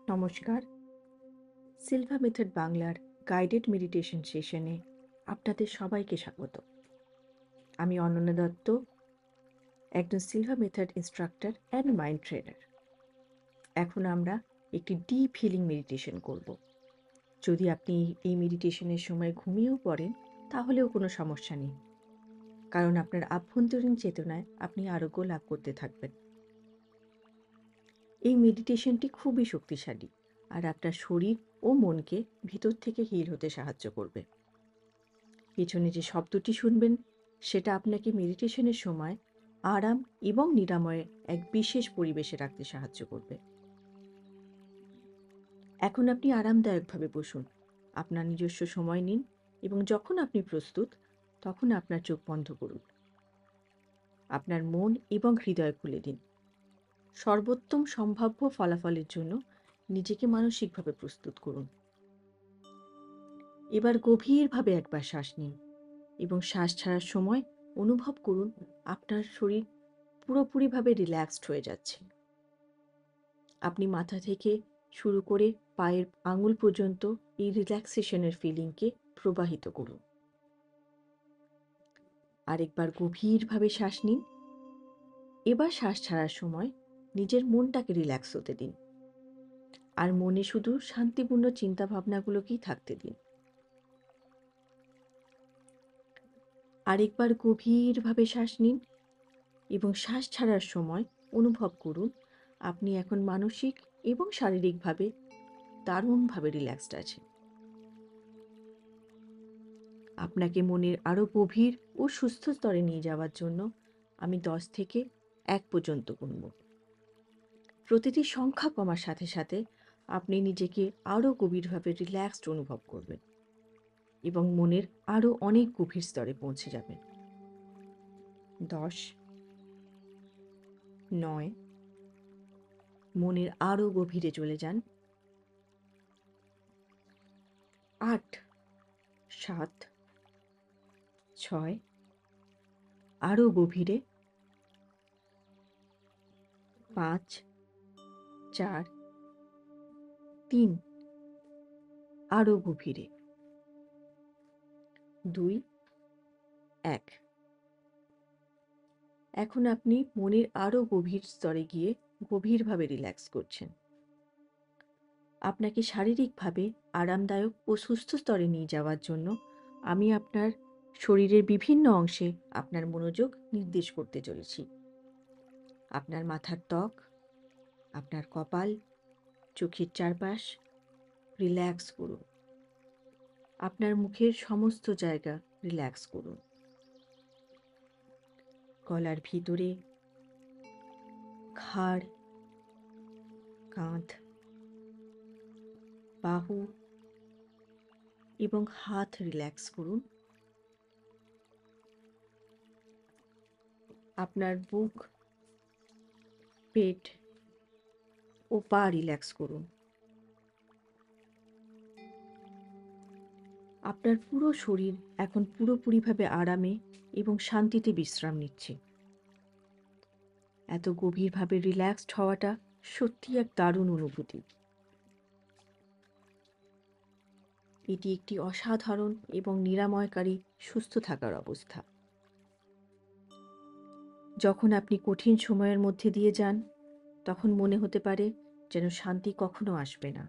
নমস্কার। Silva method বাংলার guided meditation সেশনে আপনাদের সবাইকে স্বাগত। আমি অনন্যা দত্ত, একজন Silva method instructor and mind trainer. এখন আমরা একটি ডিপ হিলিং মেডিটেশন করব। যদি আপনি এই মেডিটেশনের সময় ঘুমিয়েও পড়েন তাহলেও কোনো সমস্যা নেই, কারণ আপনার আভ্যন্তরীণ চেতনায় আপনি আরোগ্য লাভ করতে থাকবেন। এই মেডিটেশনটি খুবই শক্তিশালী আর আপনার শরীর ও মনকে ভিতর থেকে হিল হতে সাহায্য করবে। পেছনে যে শব্দটি শুনবেন সেটা আপনাকে মেডিটেশনের সময় আরাম এবং নিরাময়ে এক বিশেষ পরিবেশে রাখতে সাহায্য করবে। এখন আপনি আরামদায়কভাবে বসুন, আপনার নিজস্ব সময় নিন এবং যখন আপনি প্রস্তুত তখন আপনার চোখ বন্ধ করুন। আপনার মন এবং হৃদয় খুলে দিন। সর্বোত্তম সম্ভাব্য ফলাফলের জন্য নিজেকে মানসিকভাবে প্রস্তুত করুন। এবার গভীরভাবে একবার শ্বাস নিন এবং শ্বাস ছাড়ার সময় অনুভব করুন আপনার শরীর পুরোপুরিভাবে রিল্যাক্সড হয়ে যাচ্ছে। আপনি মাথা থেকে শুরু করে পায়ের আঙুল পর্যন্ত এই রিল্যাক্সেশনের ফিলিংকে প্রবাহিত করুন। আরেকবার গভীরভাবে শ্বাস নিন। এবার শ্বাস ছাড়ার সময় নিজের মনটাকে রিল্যাক্স হতে দিন আর মনে শুধু শান্তিপূর্ণ চিন্তা ভাবনাগুলোকেই থাকতে দিন। আরেকবার গভীরভাবে শ্বাস নিন এবং শ্বাস ছাড়ার সময় অনুভব করুন আপনি এখন মানসিক এবং শারীরিকভাবে দারুণভাবে রিল্যাক্সড আছেন। আপনাকে মনের আরও গভীর ও সুস্থ স্তরে নিয়ে যাওয়ার জন্য আমি 10 থেকে 1 পর্যন্ত গুনব। প্রতিটি সংখ্যা কমার সাথে সাথে আপনি নিজেকে আরও গভীরভাবে রিল্যাক্সড অনুভব করবেন এবং মনের আরও অনেক গভীর স্তরে পৌঁছে যাবেন। 10, 9, মনের আরও গভীরে চলে যান। 8, 7, 6, আরও গভীরে। 5, 4, 3, আরও গভীরে। 2, 1। এখন আপনি মনের আরও গভীর স্তরে গিয়ে গভীরভাবে রিল্যাক্স করছেন। আপনাকে শারীরিকভাবে আরামদায়ক ও সুস্থ স্তরে নিয়ে যাওয়ার জন্য আমি আপনার শরীরের বিভিন্ন অংশে আপনার মনোযোগ নির্দেশ করতে চলেছি। আপনার মাথার ত্বক, আপনার কপাল, চোখের চারপাশ রিল্যাক্স করুন। আপনার মুখের সমস্ত জায়গা রিল্যাক্স করুন। গলার ভিতরে, ঘাড়, কাঁধ, বাহু এবং হাত রিল্যাক্স করুন। আপনার বুক, পেট ও পা রিল্যাক্স করুন। আপনার পুরো শরীর এখন পুরোপুরিভাবে আরামে এবং শান্তিতে বিশ্রাম নিচ্ছে। এত গভীরভাবে রিল্যাক্সড হওয়াটা সত্যি এক দারুণ অনুভূতি। এটি একটি অসাধারণ এবং নিরাময়কারী সুস্থ থাকার অবস্থা। যখন আপনি কঠিন সময়ের মধ্যে দিয়ে যান তখন মনে হতে পারে যেন শান্তি কখনো আসবে না,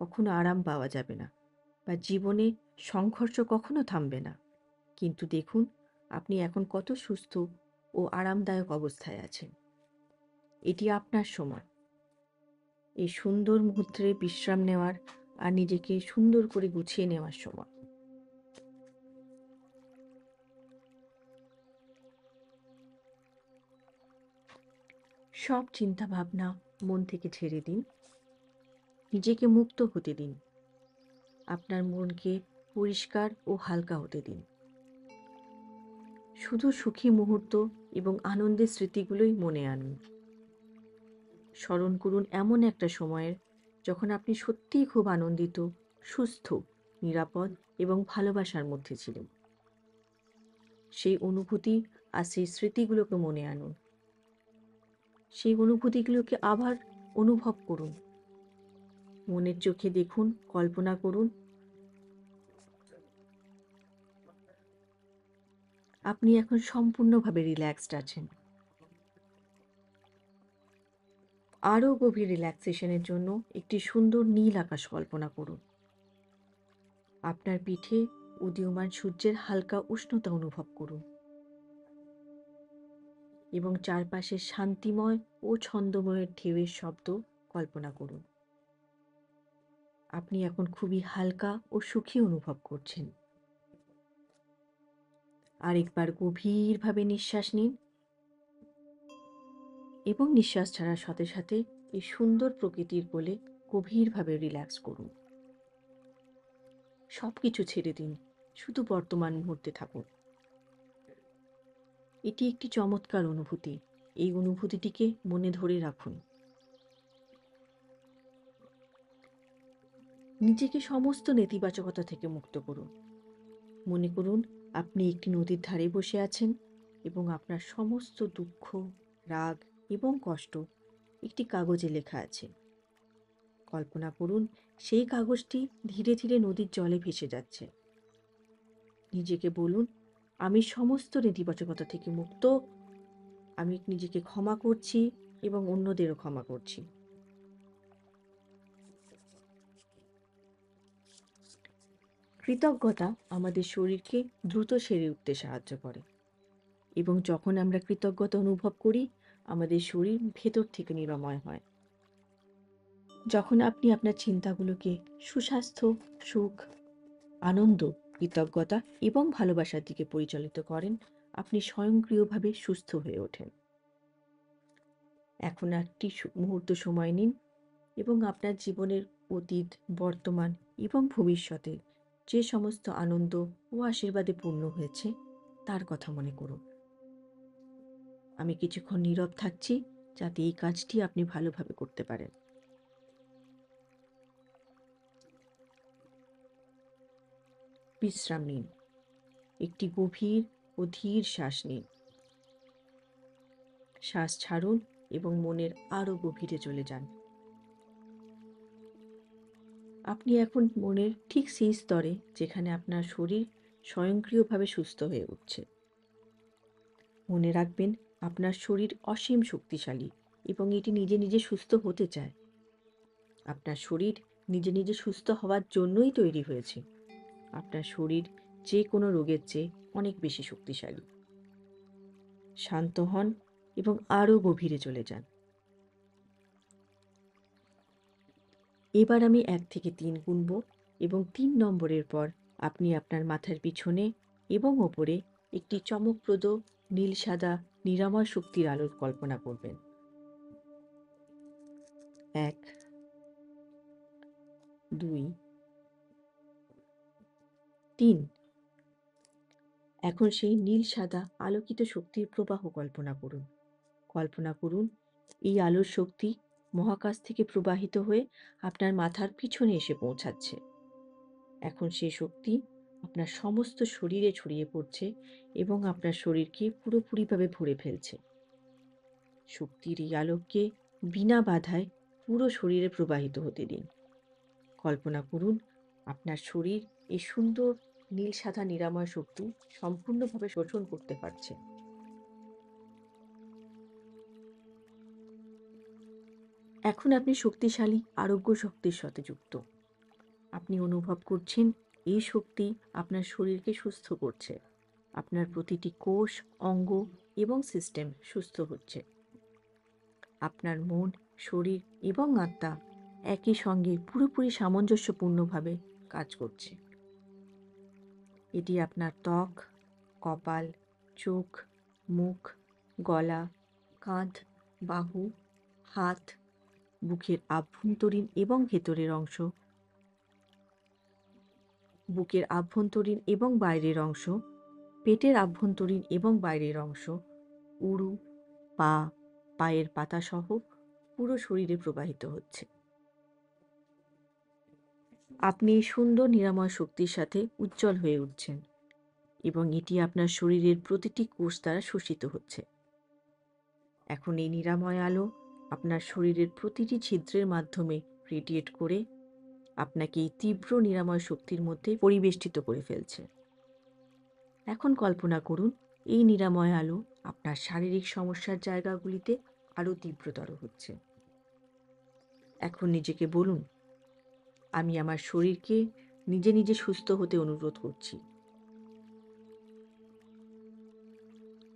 কখনো আরাম পাওয়া যাবে না, বা জীবনে সংঘর্ষ কখনো থামবে না। কিন্তু দেখুন আপনি এখন কত সুস্থ ও আরামদায়ক অবস্থায় আছেন। এটি আপনার সময়। এই সুন্দর মুহূর্তে বিশ্রাম নেওয়ার আর নিজেকে সুন্দর করে গুছিয়ে নেওয়ার সময়। সব চিন্তা ভাবনা মন থেকে ছেড়ে দিন, নিজেকে মুক্ত হতে দিন। আপনার মনকে পরিষ্কার ও হালকা হতে দিন। শুধু সুখী মুহূর্ত এবং আনন্দের স্মৃতিগুলোই মনে আনুন। স্মরণ করুন এমন একটা সময়ের যখন আপনি সত্যিই খুব আনন্দিত, সুস্থ, নিরাপদ এবং ভালোবাসার মধ্যে ছিলেন। সেই অনুভূতি আর সেই স্মৃতিগুলোকে মনে আনুন। সেই অনুভূতিগুলোকে আবার অনুভব করুন। মনের চোখে দেখুন, কল্পনা করুন আপনি এখন সম্পূর্ণভাবে রিল্যাক্সড আছেন। আরও গভীর রিল্যাক্সেশনের জন্য একটি সুন্দর নীল আকাশ কল্পনা করুন। আপনার পিঠে উদীয়মান সূর্যের হালকা উষ্ণতা অনুভব করুন এবং চারপাশে শান্তিময় ও ছন্দময় ঢেউয়ের শব্দ কল্পনা করুন। আপনি এখন খুবই হালকা ও সুখী অনুভব করছেন। আরেকবার গভীরভাবে নিঃশ্বাস নিন এবং নিঃশ্বাস ছাড়ার সাথে সাথে এই সুন্দর প্রকৃতির কোলে গভীরভাবে রিল্যাক্স করুন। সবকিছু ছেড়ে দিন, শুধু বর্তমান মুহূর্তে থাকুন। এটি একটি চমৎকার অনুভূতি। এই অনুভূতিটিকে মনে ধরে রাখুন। নিজেকে সমস্ত নেতিবাচকতা থেকে মুক্ত করুন। মনে করুন আপনি একটি নদীর ধারে বসে আছেন এবং আপনার সমস্ত দুঃখ, রাগ এবং কষ্ট একটি কাগজে লেখা আছে। কল্পনা করুন সেই কাগজটি ধীরে ধীরে নদীর জলে ভেসে যাচ্ছে। নিজেকে বলুন, আমি সমস্ত নেতিবাচকতা থেকে মুক্ত, আমি নিজেকে ক্ষমা করছি এবং অন্যদেরও ক্ষমা করছি। কৃতজ্ঞতা আমাদের শরীরকে দ্রুত সেরে উঠতে সাহায্য করে এবং যখন আমরা কৃতজ্ঞতা অনুভব করি, আমাদের শরীর ভেতর থেকে নিরাময় হয়। যখন আপনি আপনার চিন্তাগুলোকে সুস্বাস্থ্য, সুখ, আনন্দ, কৃতজ্ঞতা এবং ভালোবাসার দিকে পরিচালিত করেন, আপনি স্বয়ংক্রিয়ভাবে সুস্থ হয়ে ওঠেন। এখন একটি মুহূর্ত সময় নিন এবং আপনার জীবনের অতীত, বর্তমান এবং ভবিষ্যতে যে সমস্ত আনন্দ ও আশীর্বাদে পূর্ণ হয়েছে তার কথা মনে করুন। আমি কিছুক্ষণ নীরব থাকছি যাতে এই কাজটি আপনি ভালোভাবে করতে পারেন। বিশ্রাম নিন। একটি গভীর ও ধীর শ্বাস নিন। শ্বাস ছাড়ুন এবং মনের আরও গভীরে চলে যান। আপনি এখন মনের ঠিক সেই স্তরে যেখানে আপনার শরীর স্বয়ংক্রিয়ভাবে সুস্থ হয়ে উঠছে। মনে রাখবেন, আপনার শরীর অসীম শক্তিশালী এবং এটি নিজে নিজে সুস্থ হতে চায়। আপনার শরীর নিজে নিজে সুস্থ হওয়ার জন্যই তৈরি হয়েছে। আপনার শরীর যে কোনো রোগের চেয়ে অনেক বেশি শক্তিশালী। শান্ত হন এবং আরও গভীরে চলে যান। এবার আমি 1 থেকে 3 গুনব এবং 3 নম্বরের পর আপনি আপনার মাথার পিছনে এবং ওপরে একটি চমকপ্রদ নীল সাদা নিরাময় শক্তির আলোর কল্পনা করবেন। 1, 2, 3। এখন সেই নীল সাদা আলোকিত শক্তির প্রবাহ কল্পনা করুন। কল্পনা করুন এই আলোর শক্তি মহাকাশ থেকে প্রবাহিত হয়ে আপনার মাথার পিছনে এসে পৌঁছাচ্ছে। এখন সেই শক্তি আপনার সমস্ত শরীরে ছড়িয়ে পড়ছে এবং আপনার শরীরকে পুরোপুরিভাবে ভরে ফেলছে। শক্তির এই আলোককে বিনা বাধায় পুরো শরীরে প্রবাহিত হতে দিন। কল্পনা করুন আপনার শরীর এই সুন্দর নীল সাদা নিরাময় শক্তি সম্পূর্ণভাবে শোষণ করতে পারছে। এখন আপনি শক্তিশালী আরোগ্য শক্তির সাথে যুক্ত। আপনি অনুভব করছেন এই শক্তি আপনার শরীরকে সুস্থ করছে। আপনার প্রতিটি কোষ, অঙ্গ এবং সিস্টেম সুস্থ হচ্ছে। আপনার মন, শরীর এবং আত্মা একই সঙ্গে পুরোপুরি সামঞ্জস্যপূর্ণভাবে কাজ করছে। এটি আপনার ত্বক, কপাল, চোখ, মুখ, গলা, কাঁধ, বাহু, হাত, বুকের আভ্যন্তরীণ এবং ভেতরের অংশ, বুকের আভ্যন্তরীণ এবং বাইরের অংশ, পেটের আভ্যন্তরীণ এবং বাইরের অংশ, উরু, পা, পায়ের পাতাসহ পুরো শরীরে প্রবাহিত হচ্ছে। আপনি এই সুন্দর নিরাময় শক্তির সাথে উজ্জ্বল হয়ে উঠছেন এবং এটি আপনার শরীরের প্রতিটি কোষ দ্বারা শোষিত হচ্ছে। এখন এই নিরাময় আলো আপনার শরীরের প্রতিটি ছিদ্রের মাধ্যমে রেডিয়েট করে আপনাকে এই তীব্র নিরাময় শক্তির মধ্যে পরিবেষ্টিত করে ফেলছে। এখন কল্পনা করুন এই নিরাময় আলো আপনার শারীরিক সমস্যার জায়গাগুলিতে আরও তীব্রতর হচ্ছে। এখন নিজেকে বলুন, আমি আমার শরীরকে নিজে নিজে সুস্থ হতে অনুরোধ করছি।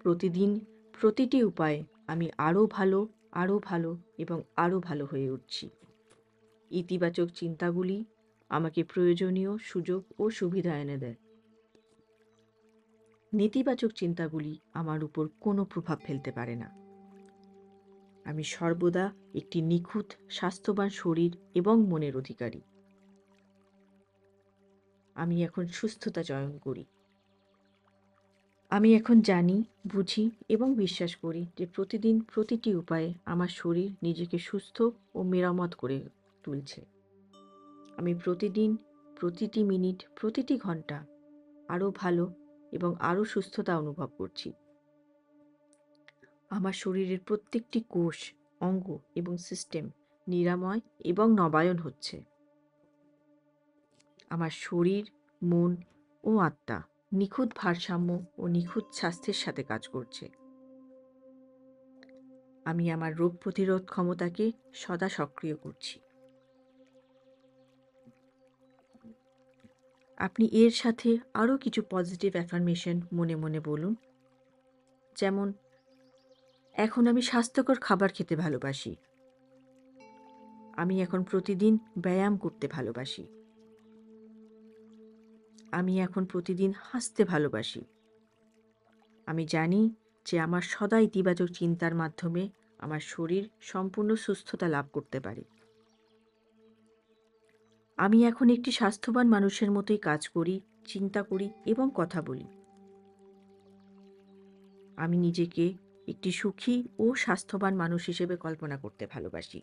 প্রতিদিন প্রতিটি উপায়ে আমি আরও ভালো এবং আরও ভালো হয়ে উঠছি। ইতিবাচক চিন্তাগুলি আমাকে প্রয়োজনীয় সুযোগ ও সুবিধা এনে দেয়। নেতিবাচক চিন্তাগুলি আমার উপর কোনো প্রভাব ফেলতে পারে না। আমি সর্বদা একটি নিখুঁত স্বাস্থ্যবান শরীর এবং মনের অধিকারী। আমি এখন সুস্থতা চয়ন করি। আমি এখন জানি, বুঝি এবং বিশ্বাস করি যে প্রতিদিন প্রতিটি উপায়ে আমার শরীর নিজেকে সুস্থ ও মেরামত করে তুলছে। আমি প্রতিদিন, প্রতিটি মিনিট, প্রতিটি ঘন্টা আরও ভালো এবং আরও সুস্থতা অনুভব করছি। আমার শরীরের প্রত্যেকটি কোষ, অঙ্গ এবং সিস্টেম নিরাময় এবং নবায়ন হচ্ছে। আমার শরীর, মন ও আত্মা নিখুঁত ভারসাম্য ও নিখুঁত স্বাস্থ্যের সাথে কাজ করছে। আমি আমার রোগ প্রতিরোধ ক্ষমতাকে সদা সক্রিয় করছি। আপনি এর সাথে আরও কিছু পজিটিভ অ্যাফার্মেশন মনে মনে বলুন, যেমন, এখন আমি স্বাস্থ্যকর খাবার খেতে ভালোবাসি। আমি এখন প্রতিদিন ব্যায়াম করতে ভালোবাসি। আমি এখন প্রতিদিন হাসতে ভালোবাসি। আমি জানি যে আমার সদা ইতিবাচক চিন্তার মাধ্যমে আমার শরীর সম্পূর্ণ সুস্থতা লাভ করতে পারে। আমি এখন একটি স্বাস্থ্যবান মানুষের মতোই কাজ করি, চিন্তা করি এবং কথা বলি। আমি নিজেকে একটি সুখী ও স্বাস্থ্যবান মানুষ হিসেবে কল্পনা করতে ভালোবাসি।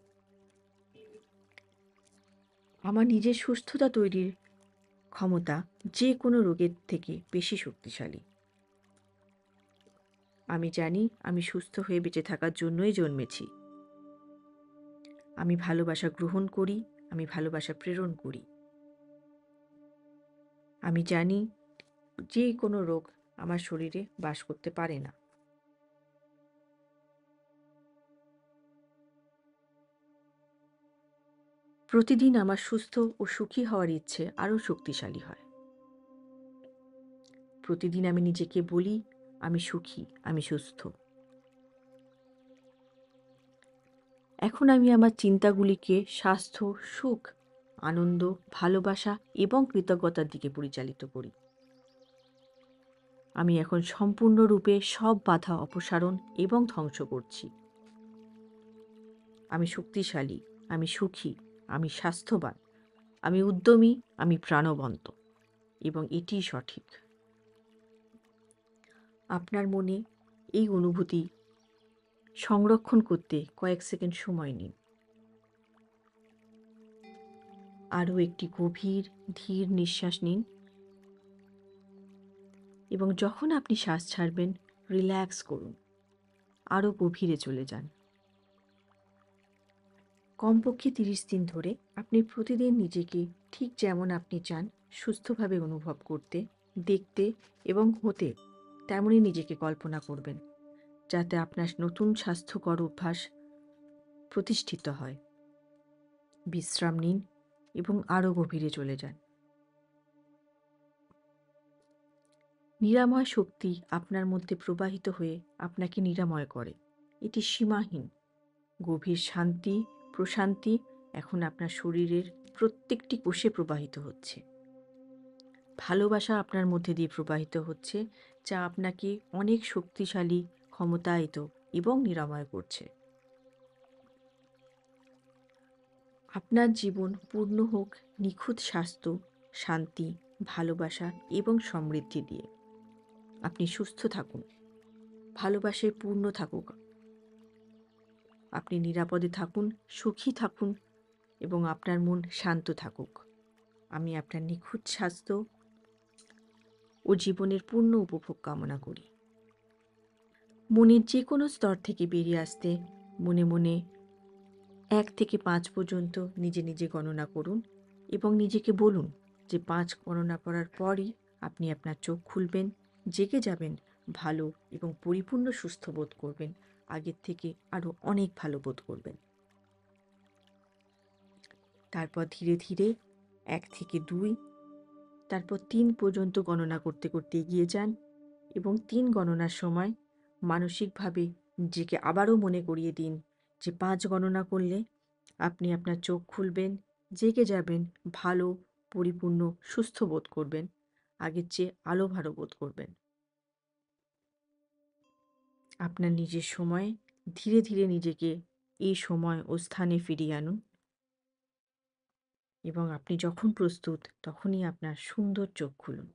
আমার নিজের সুস্থতা তৈরির ক্ষমতা যে কোনো রোগের থেকে বেশি শক্তিশালী। আমি জানি আমি সুস্থ হয়ে বেঁচে থাকার জন্যই জন্মেছি। আমি ভালোবাসা গ্রহণ করি, আমি ভালোবাসা প্রেরণ করি। আমি জানি যে কোনো রোগ আমার শরীরে বাস করতে পারে না। প্রতিদিন আমার সুস্থ ও সুখী হওয়ার ইচ্ছে আরও শক্তিশালী হয়। প্রতিদিন আমি নিজেকে বলি, আমি সুখী, আমি সুস্থ। এখন আমি আমার চিন্তাগুলিকে স্বাস্থ্য, সুখ, আনন্দ, ভালোবাসা এবং কৃতজ্ঞতার দিকে পরিচালিত করি। আমি এখন সম্পূর্ণরূপে সব বাধা অপসারণ এবং ধ্বংস করছি। আমি শক্তিশালী, আমি সুখী, আমি স্বাস্থ্যবান, আমি উদ্যমী, আমি প্রাণবন্ত এবং এটিই সঠিক। আপনার মনে এই অনুভূতি সংরক্ষণ করতে কয়েক সেকেন্ড সময় নিন। আরও একটি গভীর, ধীর নিঃশ্বাস নিন এবং যখন আপনি শ্বাস ছাড়বেন, রিল্যাক্স করুন। আরও গভীরে চলে যান। কমপক্ষে 30 দিন ধরে আপনি প্রতিদিন নিজেকে ঠিক যেমন আপনি চান সুস্থভাবে অনুভব করতে, দেখতে এবং হতে তেমনই নিজেকে কল্পনা করবেন, যাতে আপনার নতুন স্বাস্থ্যকর অভ্যাস প্রতিষ্ঠিত হয়। বিশ্রাম নিন এবং আরও গভীরে চলে যান। নিরাময় শক্তি আপনার মধ্যে প্রবাহিত হয়ে আপনাকে নিরাময় করে। এটি সীমাহীন। গভীর শান্তি, প্রশান্তি এখন আপনার শরীরের প্রত্যেকটি কোষে প্রবাহিত হচ্ছে। ভালোবাসা আপনার মধ্যে দিয়ে প্রবাহিত হচ্ছে, যা আপনাকে অনেক শক্তিশালী, ক্ষমতায়িত এবং নিরাময় করছে। আপনার জীবন পূর্ণ হোক নিখুঁত স্বাস্থ্য, শান্তি, ভালোবাসা এবং সমৃদ্ধি দিয়ে। আপনি সুস্থ থাকুন, ভালোবাসায় পূর্ণ থাকুক। আপনি নিরাপদে থাকুন, সুখী থাকুন এবং আপনার মন শান্ত থাকুক। আমি আপনার নিখুঁত স্বাস্থ্য ও জীবনের পূর্ণ উপভোগ কামনা করি। মনের যে কোনো স্তর থেকে বেরিয়ে আসতে মনে মনে 1 থেকে 5 পর্যন্ত নিজে নিজে গণনা করুন এবং নিজেকে বলুন যে ৫ গণনা করার পরই আপনি আপনার চোখ খুলবেন, জেগে যাবেন, ভালো এবং পরিপূর্ণ সুস্থ বোধ করবেন। আগের থেকে আরো অনেক ভালো বোধ করবেন। তারপর ধীরে, ধীরে ১ থেকে ২, তারপর ৩ পর্যন্ত গণনা করতে, করতে এগিয়ে যান এবং ৩ গণনার সময় মানসিকভাবে নিজেকে আবারও মনে করিয়ে দিন যে ৫ গণনা করলে আপনি আপনার চোখ খুলবেন, জেগে যাবেন, ভালো, পরিপূর্ণ, সুস্থ বোধ করবেন। আগের চেয়ে আলো ভালো বোধ করবেন। আপনার নিজের সময়ে ধীরে, ধীরে নিজেকে এই সময় ও স্থানে ফিরিয়ে আনুন এবং আপনি যখন প্রস্তুত তখনই আপনার সুন্দর চোখ খুলুন।